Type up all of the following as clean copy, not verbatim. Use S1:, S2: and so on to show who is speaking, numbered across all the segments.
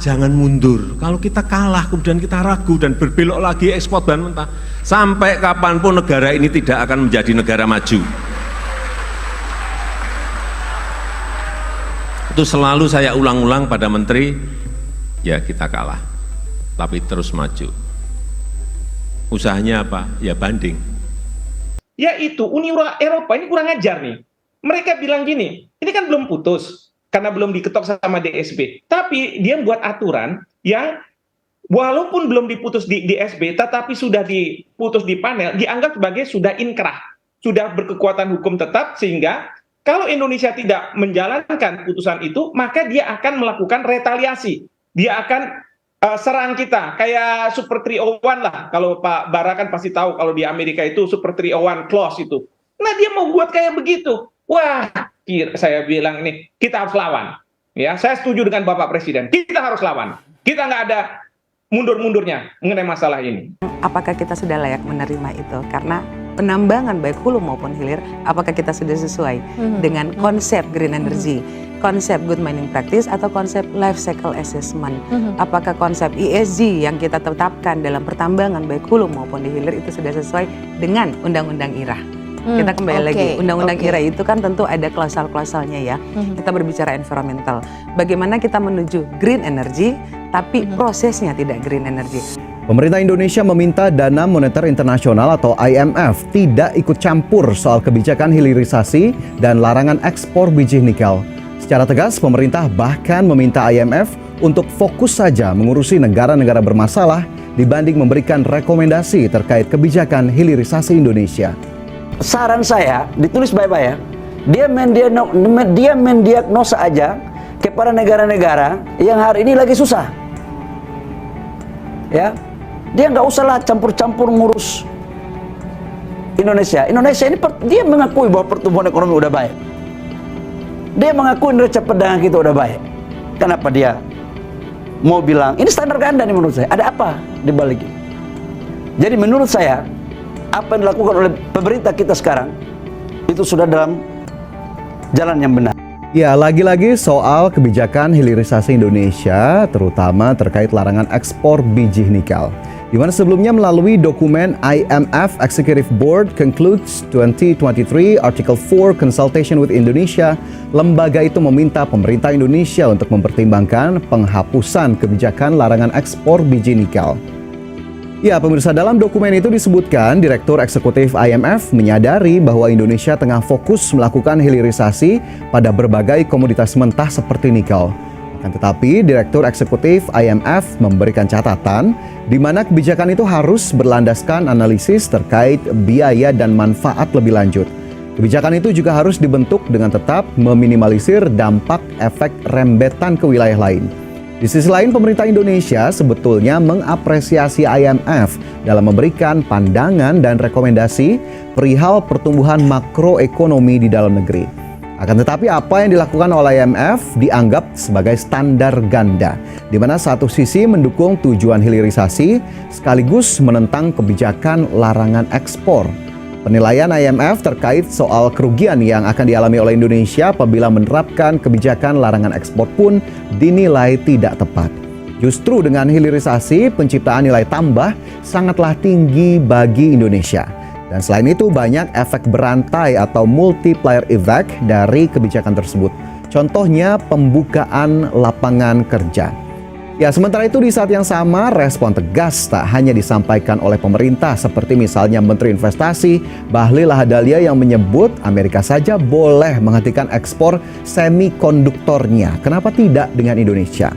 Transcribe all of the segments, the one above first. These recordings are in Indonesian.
S1: jangan mundur. Kalau kita kalah, kemudian kita ragu dan berbelok lagi ekspor bahan mentah, sampai kapanpun negara ini tidak akan menjadi negara maju. Itu selalu saya ulang-ulang pada menteri, ya kita kalah, tapi terus maju. Usahanya apa? Ya banding.
S2: Yaitu Uni Eropa ini kurang ajar nih. Mereka bilang gini, ini kan belum putus, karena belum diketok sama DSB. Tapi dia buat aturan yang walaupun belum diputus di DSB, tetapi sudah diputus di panel, dianggap sebagai sudah inkrah, sudah berkekuatan hukum tetap, sehingga kalau Indonesia tidak menjalankan putusan itu, maka dia akan melakukan retaliasi. Dia akan serang kita, kayak Super 301 lah. Kalau Pak Bara kan pasti tahu kalau di Amerika itu Super 301 clause itu. Nah dia mau buat kayak begitu. Wah, saya bilang ini kita harus lawan. Ya, saya setuju dengan Bapak Presiden. Kita harus lawan. Kita nggak ada mundur-mundurnya mengenai masalah ini.
S3: Apakah kita sudah layak menerima itu? Karena penambangan baik hulu maupun hilir, apakah kita sudah sesuai dengan konsep green energy, konsep good mining practice atau konsep life cycle assessment? Apakah konsep ESG yang kita tetapkan dalam pertambangan baik hulu maupun di hilir itu sudah sesuai dengan Undang-Undang IRA? Kita kembali lagi, Undang-Undang IRA itu kan tentu ada klausal-klausalnya ya. Kita berbicara environmental. Bagaimana kita menuju green energy, tapi prosesnya tidak green energy.
S4: Pemerintah Indonesia meminta Dana Moneter Internasional atau IMF tidak ikut campur soal kebijakan hilirisasi dan larangan ekspor biji nikel. Secara tegas, pemerintah bahkan meminta IMF untuk fokus saja mengurusi negara-negara bermasalah dibanding memberikan rekomendasi terkait kebijakan hilirisasi Indonesia.
S5: Saran saya, ditulis baik-baik ya, dia mendiagnosa aja kepada negara-negara yang hari ini lagi susah. Ya, dia nggak usahlah campur-campur ngurus Indonesia. Indonesia ini dia mengakui bahwa pertumbuhan ekonomi udah baik. Dia mengakui neraca perdagangan kita udah baik. Kenapa dia mau bilang ini standar ganda nih menurut saya? Ada apa di balik ini? Jadi menurut saya apa yang dilakukan oleh pemerintah kita sekarang itu sudah dalam jalan yang benar.
S4: Ya, lagi-lagi soal kebijakan hilirisasi Indonesia, terutama terkait larangan ekspor biji nikel. Di mana sebelumnya melalui dokumen IMF Executive Board Concludes 2023 Article 4 Consultation with Indonesia, lembaga itu meminta pemerintah Indonesia untuk mempertimbangkan penghapusan kebijakan larangan ekspor biji nikel. Ya, pemirsa, dalam dokumen itu disebutkan Direktur Eksekutif IMF menyadari bahwa Indonesia tengah fokus melakukan hilirisasi pada berbagai komoditas mentah seperti nikel. Akan tetapi, Direktur Eksekutif IMF memberikan catatan di mana kebijakan itu harus berlandaskan analisis terkait biaya dan manfaat lebih lanjut. Kebijakan itu juga harus dibentuk dengan tetap meminimalisir dampak efek rembetan ke wilayah lain. Di sisi lain, pemerintah Indonesia sebetulnya mengapresiasi IMF dalam memberikan pandangan dan rekomendasi perihal pertumbuhan makroekonomi di dalam negeri. Akan tetapi apa yang dilakukan oleh IMF dianggap sebagai standar ganda, di mana satu sisi mendukung tujuan hilirisasi sekaligus menentang kebijakan larangan ekspor. Penilaian IMF terkait soal kerugian yang akan dialami oleh Indonesia apabila menerapkan kebijakan larangan ekspor pun dinilai tidak tepat. Justru dengan hilirisasi, penciptaan nilai tambah sangatlah tinggi bagi Indonesia. Dan selain itu banyak efek berantai atau multiplier effect dari kebijakan tersebut. Contohnya pembukaan lapangan kerja. Ya, sementara itu di saat yang sama respon tegas tak hanya disampaikan oleh pemerintah seperti misalnya Menteri Investasi Bahlil Lahadalia yang menyebut Amerika saja boleh menghentikan ekspor semikonduktornya. Kenapa tidak dengan Indonesia?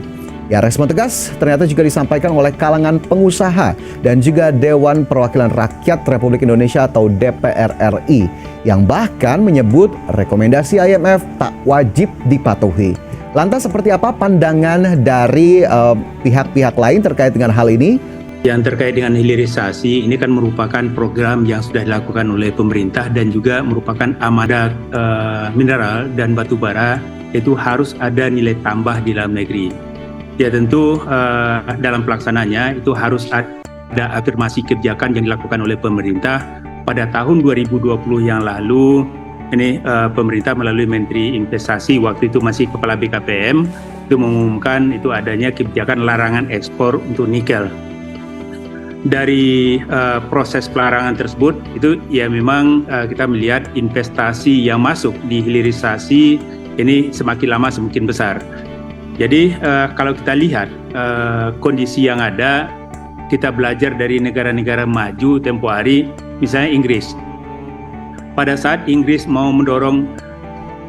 S4: Ya, respon tegas ternyata juga disampaikan oleh kalangan pengusaha dan juga Dewan Perwakilan Rakyat Republik Indonesia atau DPR RI yang bahkan menyebut rekomendasi IMF tak wajib dipatuhi. Lantas seperti apa pandangan dari pihak-pihak lain terkait dengan hal ini?
S6: Yang terkait dengan hilirisasi, ini kan merupakan program yang sudah dilakukan oleh pemerintah dan juga merupakan amanah mineral dan batu bara, yaitu harus ada nilai tambah di dalam negeri. Ya tentu dalam pelaksananya itu harus ada afirmasi kebijakan yang dilakukan oleh pemerintah. Pada tahun 2020 yang lalu, ini pemerintah melalui Menteri Investasi, waktu itu masih Kepala BKPM, itu mengumumkan itu adanya kebijakan larangan ekspor untuk nikel. Dari proses pelarangan tersebut itu ya memang kita melihat investasi yang masuk di hilirisasi ini semakin lama semakin besar. Jadi kalau kita lihat kondisi yang ada, kita belajar dari negara-negara maju tempo hari, misalnya Inggris. Pada saat Inggris mau mendorong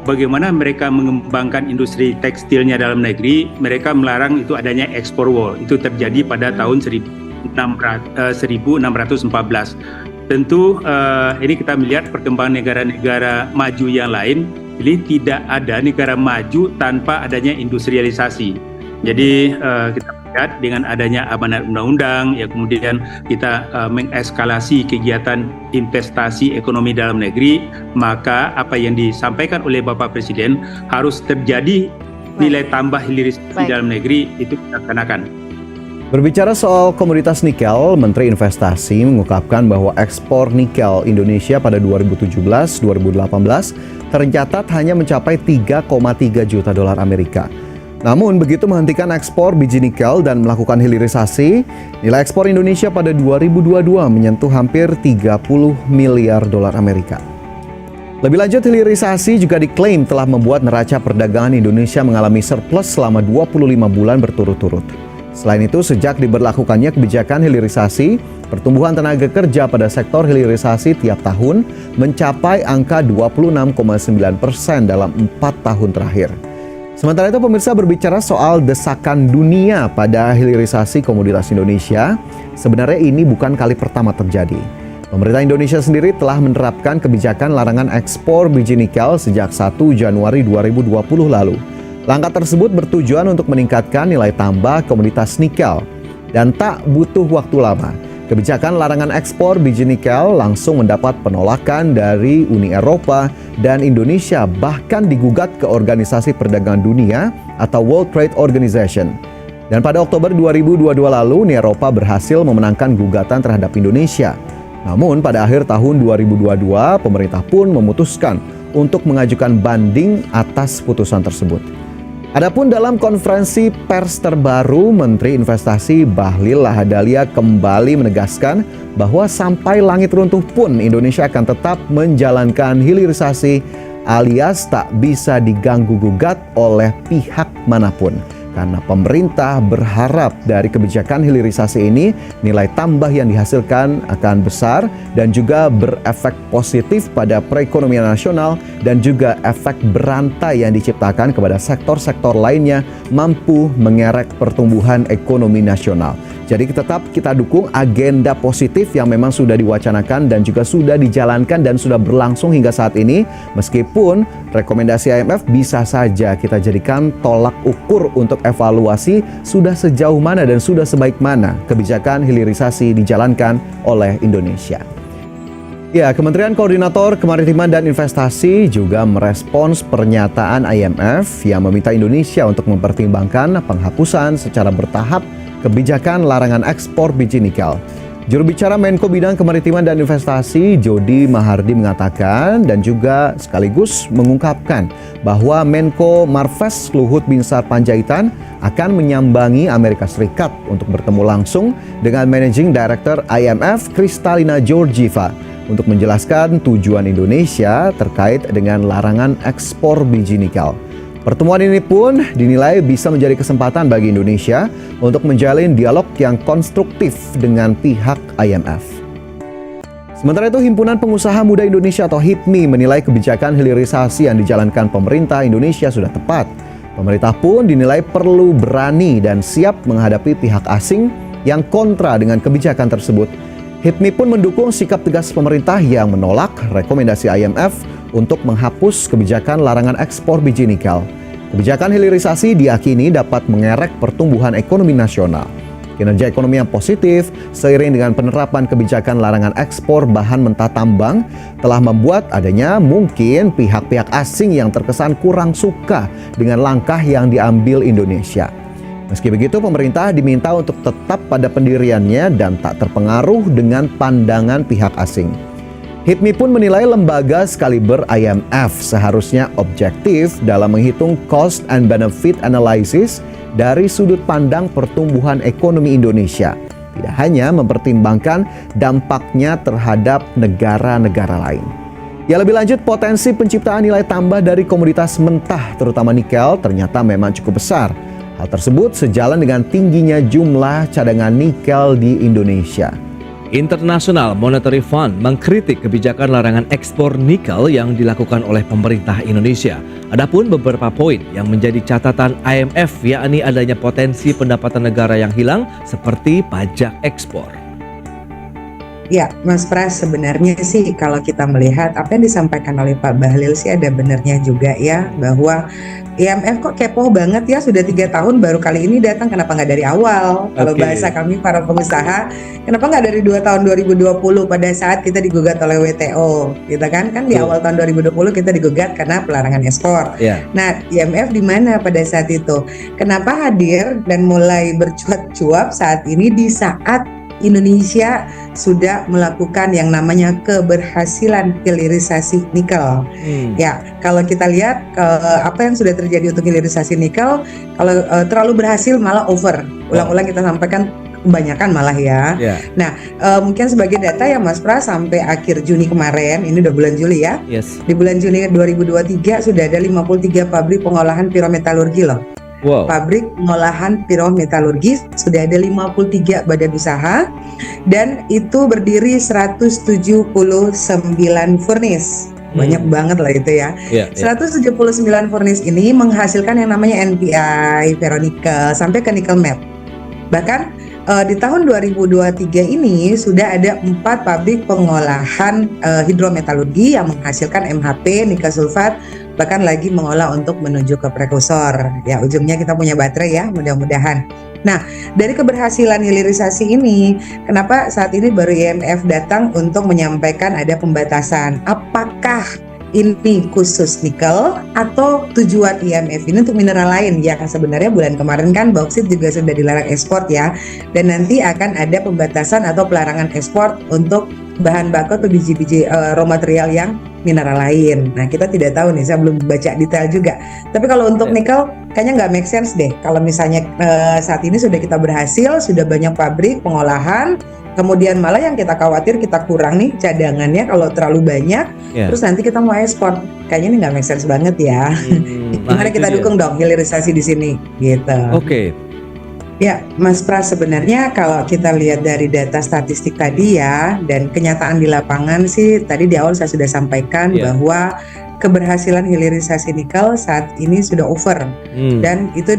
S6: bagaimana mereka mengembangkan industri tekstilnya dalam negeri, mereka melarang itu adanya ekspor wol. Itu terjadi pada tahun 1614. Tentu ini kita melihat perkembangan negara-negara maju yang lain, jadi tidak ada negara maju tanpa adanya industrialisasi. Jadi kita lihat dengan adanya amanat undang-undang, ya kemudian kita mengeskalasi kegiatan investasi ekonomi dalam negeri, maka apa yang disampaikan oleh Bapak Presiden harus terjadi nilai tambah hilirisasi dalam negeri itu dilaksanakan.
S4: Berbicara soal komoditas nikel, Menteri Investasi mengungkapkan bahwa ekspor nikel Indonesia pada 2017-2018 tercatat hanya mencapai 3,3 juta dolar Amerika. Namun begitu menghentikan ekspor biji nikel dan melakukan hilirisasi, nilai ekspor Indonesia pada 2022 menyentuh hampir 30 miliar dolar Amerika. Lebih lanjut, hilirisasi juga diklaim telah membuat neraca perdagangan Indonesia mengalami surplus selama 25 bulan berturut-turut. Selain itu, sejak diberlakukannya kebijakan hilirisasi, pertumbuhan tenaga kerja pada sektor hilirisasi tiap tahun mencapai angka 26,9% dalam 4 tahun terakhir. Sementara itu, pemirsa, berbicara soal desakan dunia pada hilirisasi komoditas Indonesia, sebenarnya ini bukan kali pertama terjadi. Pemerintah Indonesia sendiri telah menerapkan kebijakan larangan ekspor biji nikel sejak 1 Januari 2020 lalu. Langkah tersebut bertujuan untuk meningkatkan nilai tambah komoditas nikel. Dan tak butuh waktu lama, kebijakan larangan ekspor biji nikel langsung mendapat penolakan dari Uni Eropa dan Indonesia, bahkan digugat ke Organisasi Perdagangan Dunia atau World Trade Organization. Dan pada Oktober 2022 lalu, Uni Eropa berhasil memenangkan gugatan terhadap Indonesia. Namun pada akhir tahun 2022, pemerintah pun memutuskan untuk mengajukan banding atas putusan tersebut. Adapun dalam konferensi pers terbaru, Menteri Investasi Bahlil Lahadalia kembali menegaskan bahwa sampai langit runtuh pun Indonesia akan tetap menjalankan hilirisasi alias tak bisa diganggu-gugat oleh pihak manapun. Karena pemerintah berharap dari kebijakan hilirisasi ini nilai tambah yang dihasilkan akan besar dan juga berefek positif pada perekonomian nasional dan juga efek berantai yang diciptakan kepada sektor-sektor lainnya mampu mengerek pertumbuhan ekonomi nasional. Jadi tetap kita dukung agenda positif yang memang sudah diwacanakan dan juga sudah dijalankan dan sudah berlangsung hingga saat ini. Meskipun rekomendasi IMF bisa saja kita jadikan tolak ukur untuk evaluasi sudah sejauh mana dan sudah sebaik mana kebijakan hilirisasi dijalankan oleh Indonesia. Ya, Kementerian Koordinator Kemaritiman dan Investasi juga merespons pernyataan IMF yang meminta Indonesia untuk mempertimbangkan penghapusan secara bertahap kebijakan larangan ekspor biji nikel. Juru bicara Menko Bidang Kemaritiman dan Investasi, Jody Mahardi, mengatakan dan juga sekaligus mengungkapkan bahwa Menko Marves Luhut Binsar Panjaitan akan menyambangi Amerika Serikat untuk bertemu langsung dengan Managing Director IMF Kristalina Georgieva untuk menjelaskan tujuan Indonesia terkait dengan larangan ekspor biji nikel. Pertemuan ini pun dinilai bisa menjadi kesempatan bagi Indonesia untuk menjalin dialog yang konstruktif dengan pihak IMF. Sementara itu, Himpunan Pengusaha Muda Indonesia atau HIPMI menilai kebijakan hilirisasi yang dijalankan pemerintah Indonesia sudah tepat. Pemerintah pun dinilai perlu berani dan siap menghadapi pihak asing yang kontra dengan kebijakan tersebut. HIPMI pun mendukung sikap tegas pemerintah yang menolak rekomendasi IMF untuk menghapus kebijakan larangan ekspor biji nikel. Kebijakan hilirisasi diyakini dapat mengerek pertumbuhan ekonomi nasional. Kinerja ekonomi yang positif seiring dengan penerapan kebijakan larangan ekspor bahan mentah tambang telah membuat adanya mungkin pihak-pihak asing yang terkesan kurang suka dengan langkah yang diambil Indonesia. Meski begitu, pemerintah diminta untuk tetap pada pendiriannya dan tak terpengaruh dengan pandangan pihak asing. HIPMI pun menilai lembaga sekaliber IMF seharusnya objektif dalam menghitung cost and benefit analysis dari sudut pandang pertumbuhan ekonomi Indonesia. Tidak hanya mempertimbangkan dampaknya terhadap negara-negara lain. Ya, lebih lanjut, potensi penciptaan nilai tambah dari komoditas mentah terutama nikel ternyata memang cukup besar. Hal tersebut sejalan dengan tingginya jumlah cadangan nikel di Indonesia.
S7: International Monetary Fund mengkritik kebijakan larangan ekspor nikel yang dilakukan oleh pemerintah Indonesia. Adapun beberapa poin yang menjadi catatan IMF, yakni adanya potensi pendapatan negara yang hilang seperti pajak ekspor.
S3: Ya, Mas Pras, sebenarnya sih kalau kita melihat apa yang disampaikan oleh Pak Bahlil sih ada benarnya juga ya, bahwa IMF kok kepo banget ya, sudah 3 tahun baru kali ini datang, kenapa nggak dari awal? Kalau bahasa kami para pengusaha, kenapa nggak dari 2 tahun 2020 pada saat kita digugat oleh WTO, gitu kan? Kan di awal tahun 2020 kita digugat karena pelarangan ekspor. Nah, IMF di mana pada saat itu? Kenapa hadir dan mulai bercuap-cuap saat ini di saat Indonesia sudah melakukan yang namanya keberhasilan hilirisasi nikel. Ya, kalau kita lihat apa yang sudah terjadi untuk hilirisasi nikel, kalau terlalu berhasil malah over. Ulang-ulang kita sampaikan kebanyakan malah ya. Nah, mungkin sebagai data ya Mas Pras, sampai akhir Juni kemarin, ini udah bulan Juli ya. Di bulan Juni 2023 sudah ada 53 pabrik pengolahan pirometalurgi loh. Pabrik pengolahan pirometalurgi sudah ada 53 badan usaha dan itu berdiri 179 furnace. Banyak banget lah itu ya. 179 furnace ini menghasilkan yang namanya NPI, ferronikel sampai ke nickel matte. Bahkan di tahun 2023 ini sudah ada 4 pabrik pengolahan hidrometalurgi yang menghasilkan MHP, nikel sulfat, bahkan lagi mengolah untuk menuju ke prekursor. Ya, ujungnya kita punya baterai ya, mudah-mudahan. Nah, dari keberhasilan hilirisasi ini, kenapa saat ini baru IMF datang untuk menyampaikan ada pembatasan? Apakah ini khusus nikel atau tujuan IMF ini untuk mineral lain? Ya, sebenarnya bulan kemarin kan bauksit juga sudah dilarang ekspor ya, dan nanti akan ada pembatasan atau pelarangan ekspor untuk bahan baku atau biji-biji raw material yang mineral lain. Nah, kita tidak tahu nih, saya belum baca detail juga. Tapi kalau untuk nikel kayaknya nggak make sense deh. Kalau misalnya saat ini sudah kita berhasil, sudah banyak pabrik pengolahan, kemudian malah yang kita khawatir kita kurang nih cadangannya kalau terlalu banyak, terus nanti kita mau ekspor. Kayaknya ini nggak make sense banget ya. Gimana kita dukung dong hilirisasi di sini, gitu. Ya, Mas Pras, sebenarnya kalau kita lihat dari data statistik tadi ya, dan kenyataan di lapangan sih, tadi di awal saya sudah sampaikan bahwa keberhasilan hilirisasi nikel saat ini sudah over dan itu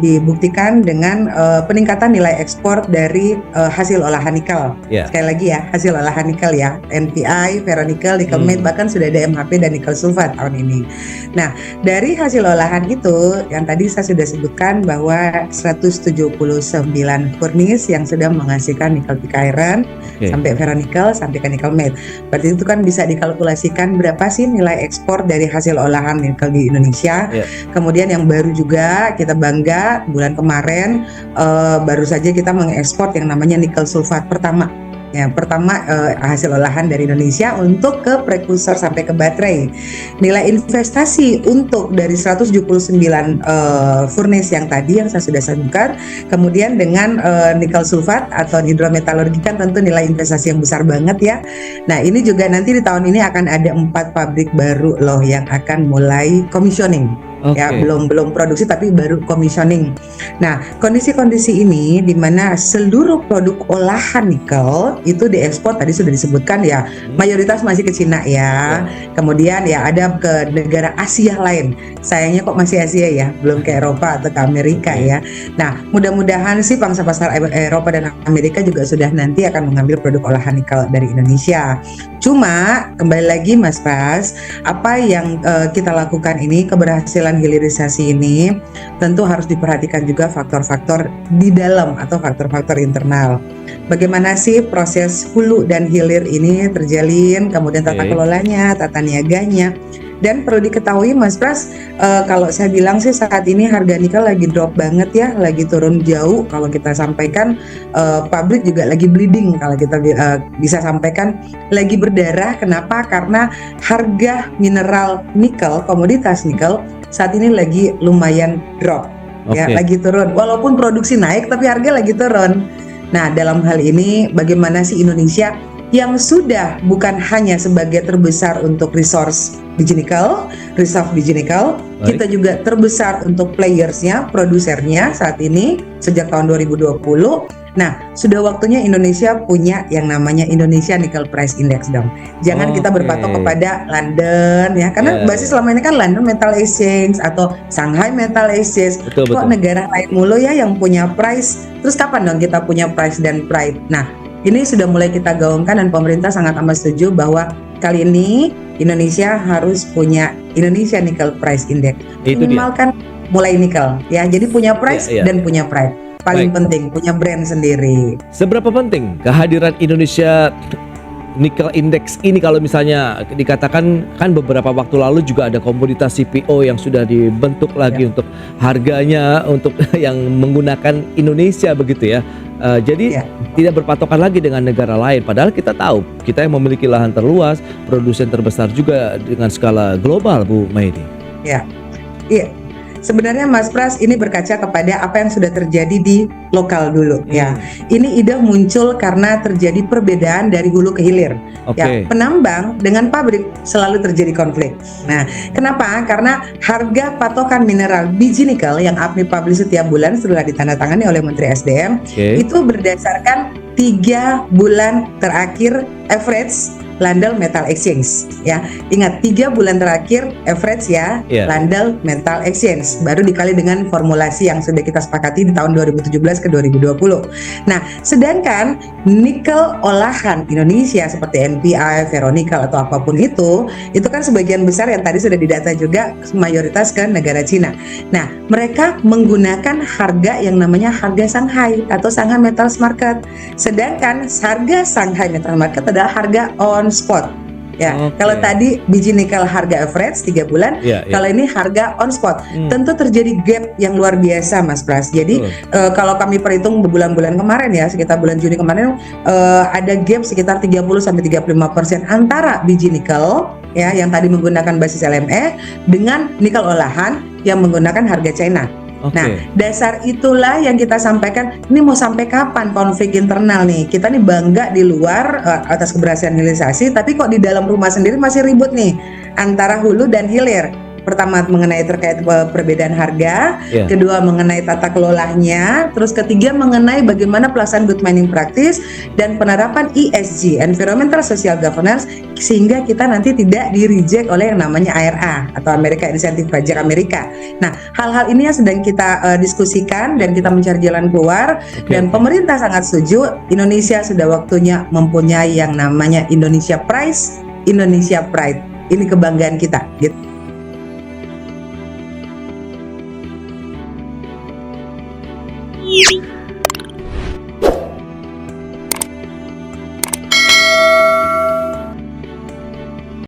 S3: dibuktikan dengan peningkatan nilai ekspor dari hasil olahan nikel. Sekali lagi ya, hasil olahan nikel ya, NPI, ferronikel, nickel matte, bahkan sudah ada MHP dan nikel sulfat tahun ini. Nah, dari hasil olahan itu yang tadi saya sudah sebutkan bahwa 179 furnace yang sudah menghasilkan nikel pick iron sampai ferronikel sampai ke nickel matte. Berarti itu kan bisa dikalkulasikan berapa sih nilai ekspor dari hasil olahan nikel di Indonesia. Kemudian yang baru juga kita bangga bulan kemarin baru saja kita mengekspor yang namanya nikel sulfat pertama. Yang pertama hasil olahan dari Indonesia untuk ke prekursor sampai ke baterai. Nilai investasi untuk dari 179 furnace yang tadi yang saya sudah sebutkan, kemudian dengan nikel sulfat atau hidrometalurgi kan tentu nilai investasi yang besar banget ya. Nah, ini juga nanti di tahun ini akan ada 4 pabrik baru loh yang akan mulai commissioning. Ya, belum produksi tapi baru commissioning. Nah, kondisi-kondisi ini di mana seluruh produk olahan nikel itu diekspor tadi sudah disebutkan ya, mayoritas masih ke Cina ya. Kemudian ya ada ke negara Asia lain. Sayangnya kok masih Asia ya, belum ke Eropa atau ke Amerika ya. Nah, mudah-mudahan sih pangsa pasar Eropa dan Amerika juga sudah nanti akan mengambil produk olahan nikel dari Indonesia. Cuma kembali lagi Mas Pras, apa yang kita lakukan ini, keberhasilan hilirisasi ini tentu harus diperhatikan juga faktor-faktor di dalam atau faktor-faktor internal. Bagaimana sih proses hulu dan hilir ini terjalin, kemudian tata kelolanya, tata niaganya. Dan perlu diketahui Mas Pras, kalau saya bilang sih saat ini harga nikel lagi drop banget ya, lagi turun jauh. Kalau kita sampaikan, pabrik juga lagi bleeding. Kalau kita bisa sampaikan lagi berdarah. Kenapa? Karena harga mineral nikel, komoditas nikel saat ini lagi lumayan drop. Ya, lagi turun. Walaupun produksi naik, tapi harga lagi turun. Nah, dalam hal ini bagaimana sih Indonesia yang sudah bukan hanya sebagai terbesar untuk resource biji nikel, reserve biji nikel, kita juga terbesar untuk playersnya, produsernya saat ini sejak tahun 2020. Nah, sudah waktunya Indonesia punya yang namanya Indonesia Nickel Price Index dong. Jangan kita berpatok kepada London ya, karena basis selama ini kan London Metal Exchange atau Shanghai Metal Exchange. Kok negara lain mulu ya yang punya price? Terus kapan dong kita punya price dan pride? Nah, ini sudah mulai kita gaungkan dan pemerintah sangat amat setuju bahwa kali ini Indonesia harus punya Indonesia Nickel Price Index. Minimalkan mulai nikel ya. Jadi punya price dan punya pride. Paling penting punya brand sendiri.
S7: Seberapa penting kehadiran Indonesia Nickel Index ini kalau misalnya dikatakan kan beberapa waktu lalu juga ada komoditas CPO yang sudah dibentuk lagi untuk harganya untuk yang menggunakan Indonesia begitu ya. Jadi tidak berpatokan lagi dengan negara lain. Padahal kita tahu kita yang memiliki lahan terluas, produsen terbesar juga dengan skala global, Bu Maidi.
S3: Iya. Sebenarnya Mas Pras ini berkaca kepada apa yang sudah terjadi di lokal dulu ya. Ini ide muncul karena terjadi perbedaan dari hulu ke hilir. Ya, penambang dengan pabrik selalu terjadi konflik. Nah, kenapa? Karena harga patokan mineral biji nikel yang APMI publish setiap bulan setelah ditandatangani oleh Menteri SDM itu berdasarkan 3 bulan terakhir average London Metal Exchange ya. Ingat 3 bulan terakhir average ya London Metal Exchange baru dikali dengan formulasi yang sudah kita sepakati di tahun 2017 ke 2020. Nah, sedangkan nikel olahan Indonesia seperti NPI, ferronikel atau apapun itu kan sebagian besar yang tadi sudah didata juga mayoritas ke negara Cina. Nah, mereka menggunakan harga yang namanya harga Shanghai atau Shanghai Metals Market. Sedangkan harga Shanghai Metal Market adalah harga on spot. Ya, kalau tadi biji nikel harga average 3 bulan, kalau ini harga on spot. Tentu terjadi gap yang luar biasa Mas Pras. Jadi kalau kami perhitung bulan-bulan kemarin ya, sekitar bulan Juni kemarin ada gap sekitar 30-35% antara biji nikel ya yang tadi menggunakan basis LME dengan nikel olahan yang menggunakan harga China. Nah, dasar itulah yang kita sampaikan. Ini mau sampai kapan konflik internal nih? Kita nih bangga di luar atas keberhasilan hilirisasi, tapi kok di dalam rumah sendiri masih ribut nih antara hulu dan hilir. Pertama mengenai terkait perbedaan harga, kedua mengenai tata kelolanya, terus ketiga mengenai bagaimana pelaksanaan good mining practice dan penerapan ESG (Environmental Social Governance) sehingga kita nanti tidak di-reject oleh yang namanya IRA atau Amerika Insentif Pajak Amerika. Nah, hal-hal ini yang sedang kita diskusikan dan kita mencari jalan keluar dan pemerintah sangat setuju. Indonesia sudah waktunya mempunyai yang namanya Indonesia Price, Indonesia Pride. Ini kebanggaan kita gitu.